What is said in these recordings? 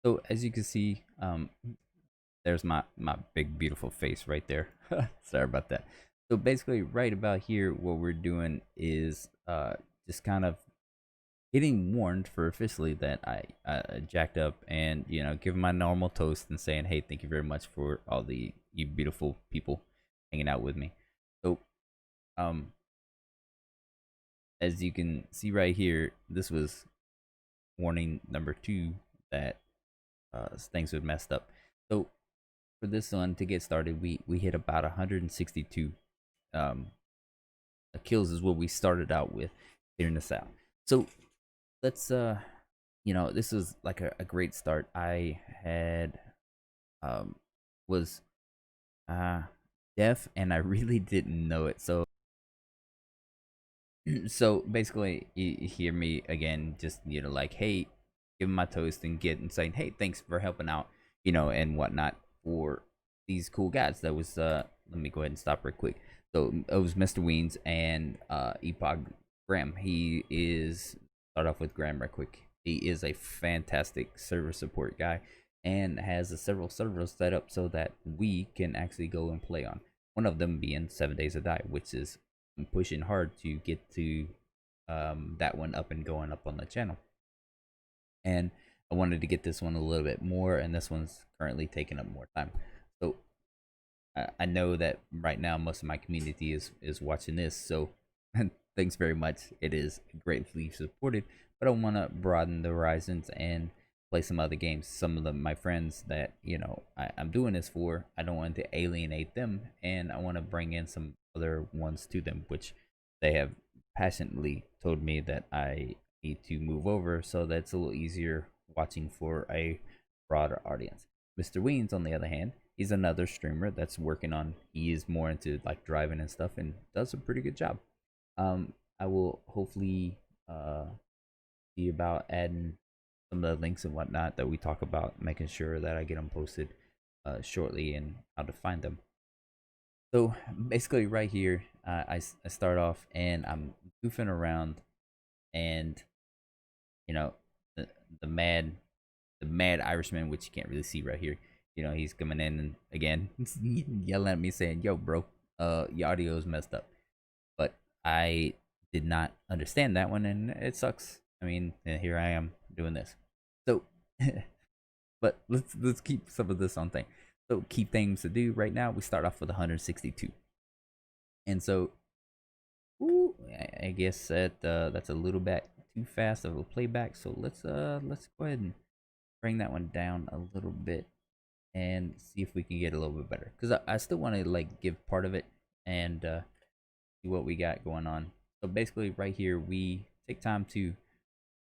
So as you can see, there's my big beautiful face right there. Sorry about that. So basically, right about here, what we're doing is just kind of getting warned for officially that I jacked up, and giving my normal toast and saying, hey, thank you very much for all the you beautiful people hanging out with me. So um as you can see right here, this was warning number two that things would messed up. So for this one to get started, we hit about 162 um kills is what we started out with here in the south. So let's this was like a great start. I had um was uh deaf, and I really didn't know it. So so basically, you hear me again, just like, hey, giving my toast and getting saying, hey, thanks for helping out, and whatnot for these cool guys. That was let me go ahead and stop real quick. So it was Mr. Weens and Epoch Graham. He is start off with Graham real quick. He is a fantastic server support guy and has several servers set up so that we can actually go and play on. One of them being 7 Days to Die, which is I'm pushing hard to get to that one up and going up on the channel. And I wanted to get this one a little bit more, and this one's currently taking up more time. So I know that right now most of my community is watching this. So thanks very much. It is gratefully supported, but I want to broaden the horizons and play some other games. Some of my friends that I'm doing this for, I don't want to alienate them, and I want to bring in some other ones to them, which they have passionately told me that I need to move over, so that's a little easier watching for a broader audience. Mr. Weens, on the other hand, he's another streamer that's working on. He is more into like driving and stuff, and does a pretty good job. I will hopefully see about adding some of the links and whatnot that we talk about, making sure that I get them posted shortly and how to find them. So basically, right here, I start off and I'm goofing around, and you know the the mad the mad Irishman, which you can't really see right here. He's coming in and again yelling at me saying, "Yo, bro, your audio is messed up." But I did not understand that one, and it sucks. I mean, here I am doing this. So, but let's keep some of this on thing. So, key things to do right now. We start off with 162, and so, I guess that's a little bit too fast of a playback. So let's go ahead and bring that one down a little bit and see if we can get a little bit better. Because I still want to like give part of it and see what we got going on. So basically, right here, we take time to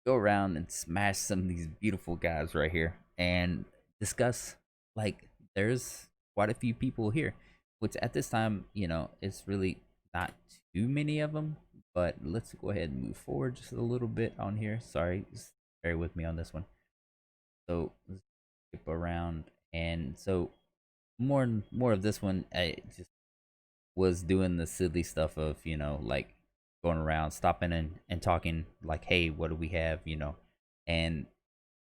go around and smash some of these beautiful guys right here and discuss. Like, there's quite a few people here, which at this time, it's really not too many of them. But let's go ahead and move forward just a little bit on here. Sorry, just bear with me on this one. So let's skip around, and so more of this one. I just was doing the silly stuff of like going around stopping and talking like, hey, what do we have, and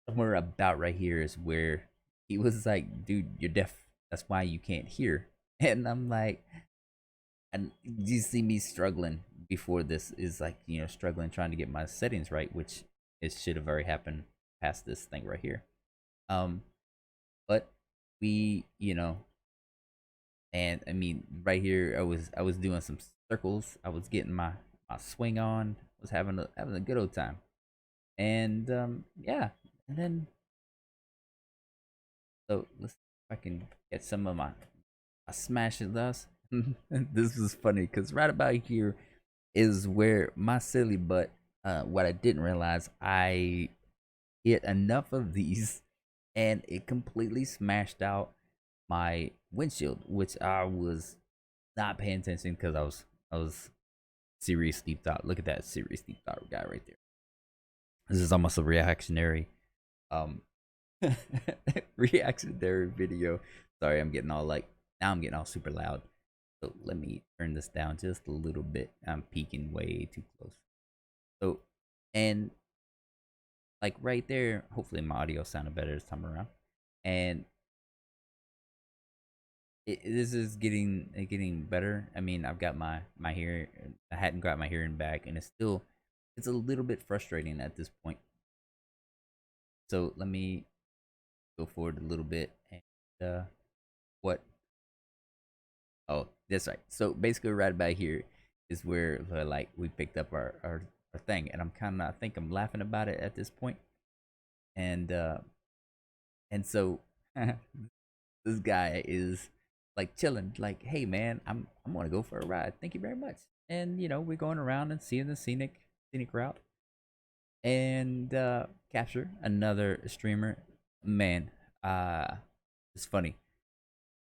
somewhere about right here is where he was like, dude, you're deaf, that's why you can't hear. And I'm like, and you see me struggling before this is like, struggling trying to get my settings right, which it should have already happened past this thing right here. um but we and I mean, right here, I was doing some circles. I was getting my swing on. Was having a good old time. And yeah. And then so let's see if I can get some of my smashes thus. This was funny because right about here is where my silly butt. What I didn't realize, I hit enough of these, and it completely smashed out my windshield, which I was not paying attention because I was serious deep thought. Look at that serious deep thought guy right there. This is almost a reactionary um reactionary video. Sorry, I'm getting all like now I'm getting all super loud. So let me turn this down just a little bit. I'm peaking way too close. So and like right there. Hopefully my audio sounded better this time around. And this is getting better. I mean, I've got my hearing. I hadn't got my hearing back, and it's a little bit frustrating at this point. So let me go forward a little bit. And what? Oh, that's right. So basically, right about here is where like we picked up our thing, and I'm kind of I think I'm laughing about it at this point. And so this guy is like chilling, like, hey man, I'm gonna go for a ride. Thank you very much. And we're going around and seeing the scenic route, and capture another streamer. Man, uh, it's funny.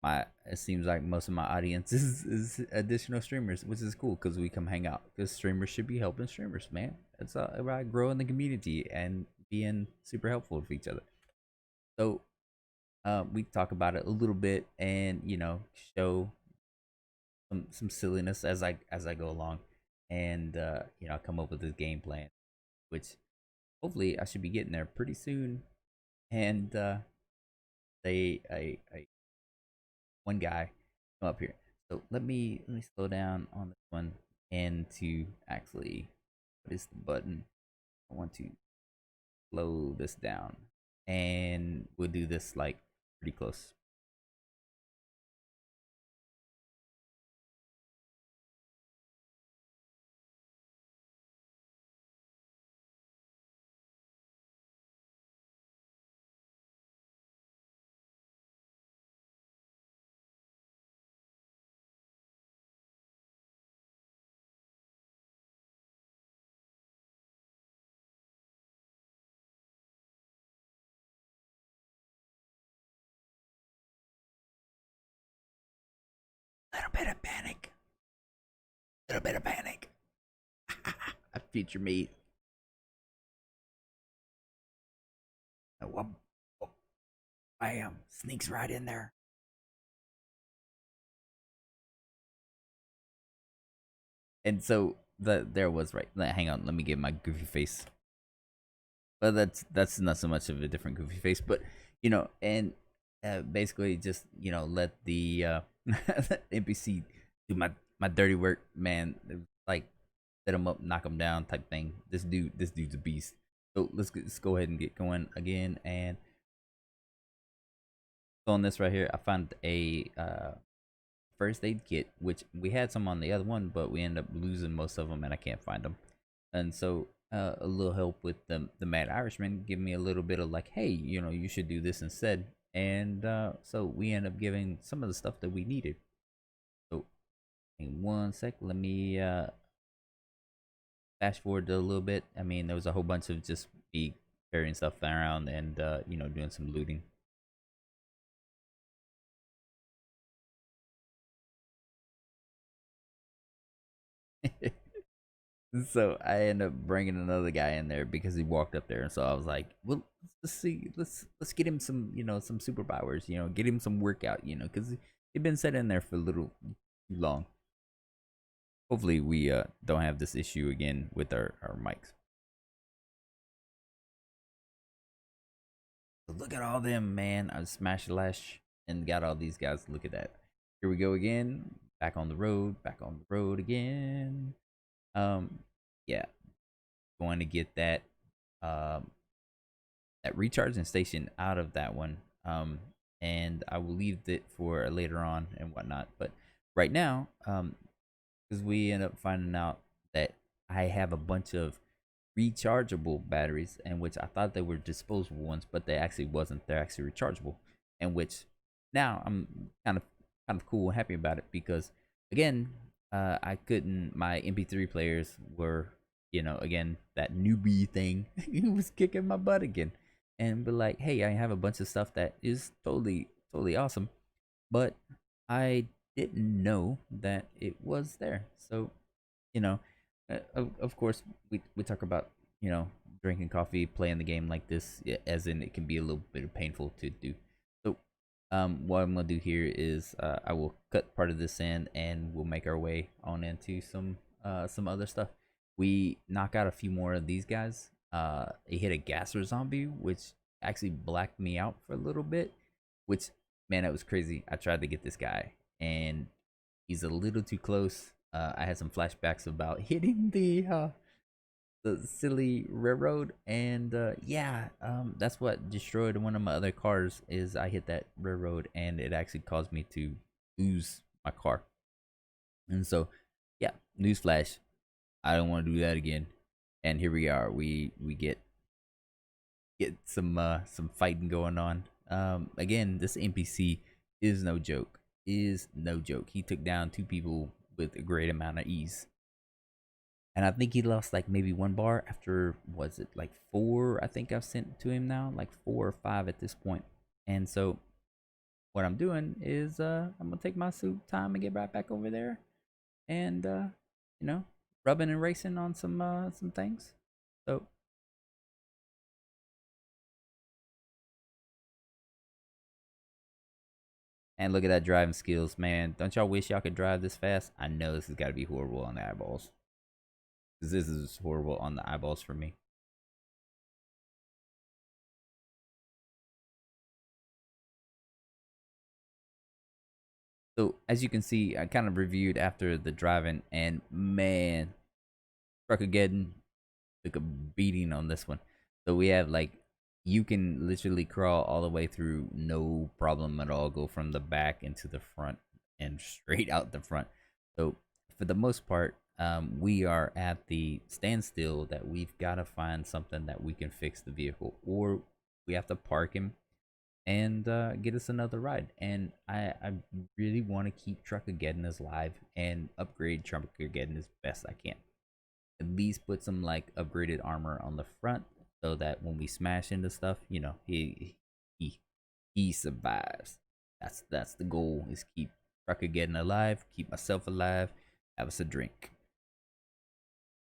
My It seems like most of my audience is additional streamers, which is cool because we come hang out. Because streamers should be helping streamers, man. It's about growing the community and being super helpful with each other. So we talk about it a little bit, and show some silliness as I go along, and I come up with this game plan, which hopefully I should be getting there pretty soon. And they a one guy come up here. So let me slow down on this one, and to actually, what is the button? I want to slow this down, and we'll do this like pretty close. Little bit of panic. Little bit of panic. I feature me. Oh, oh, bam! Sneaks right in there. And so there was right. Hang on, let me get my goofy face. But that's not so much of a different goofy face, but and basically just let the NPC do my dirty work, man. Like set him up, knock him down, type thing. This dude's a beast. So let's go ahead and get going again. And so on this right here, I found a first aid kit, which we had some on the other one, but we end up losing most of them, and I can't find them. And so a little help with the Mad Irishman give me a little bit of like, hey, you should do this instead. And so we end up giving some of the stuff that we needed. So in one sec, let me fast forward a little bit. I mean, there was a whole bunch of just me carrying stuff around, and doing some looting. So I end up bringing another guy in there because he walked up there, and so I was like, "Well, let's see, let's get him some, some superpowers, get him some workout, because he'd been sitting in there for a little too long. Hopefully, we don't have this issue again with our mics. But look at all them, man! I smashed the lash and got all these guys. Look at that. Here we go again. Back on the road again. Yeah, going to get um that recharging station out of that one. And I will leave it for later on and whatnot. But right now, because we end up finding out that I have a bunch of rechargeable batteries, and which I thought they were disposable ones, but they actually wasn't. They're actually rechargeable, and which now I'm kind of cool and happy about it because again, I couldn't. My MP3 players were, again that newbie thing. It was kicking my butt again, and be like, hey, I have a bunch of stuff that is totally awesome, but I didn't know that it was there. So you know, of course, we talk about drinking coffee, playing the game like this, as in it can be a little bit painful to do. So, what I'm gonna do here is I will cut part of this in, and we'll make our way on into some other stuff. We knock out a few more of these guys, it hit a gasser zombie, which actually blacked me out for a little bit. Which, man, that was crazy. I tried to get this guy, and he's a little too close. I had some flashbacks about hitting the silly railroad, and yeah, that's what destroyed one of my other cars. Is I hit that railroad, and it actually caused me to lose my car. And so, yeah, newsflash, I don't want to do that again. And here we are. We get some fighting going on. Again, this NPC is no joke. Is no joke. He took down two people with a great amount of ease. And I think he lost like maybe one bar after, was it like four? I think I've sent to him now, like 4 or 5 at this point. And so what I'm doing is I'm gonna take my suit time and get right back over there, and you know, rubbing and racing on some things. So, and look at that driving skills, man. Don't y'all wish y'all could drive this fast? I know this has got to be horrible on the eyeballs. Cause this is horrible on the eyeballs for me. So as you can see, I kind of reviewed after the driving, and man, Truckageddon took a beating on this one. So we have like, you can literally crawl all the way through, no problem at all. Go from the back into the front and straight out the front. So for the most part, we are at the standstill that we've got to find something that we can fix the vehicle, or we have to park him and get us another ride. And I really want to keep Truckageddon alive and upgrade Truckageddon as best I can. At least put some like upgraded armor on the front, so that when we smash into stuff, he he survives. That's the goal, is keep Trucker getting alive, keep myself alive, have us a drink.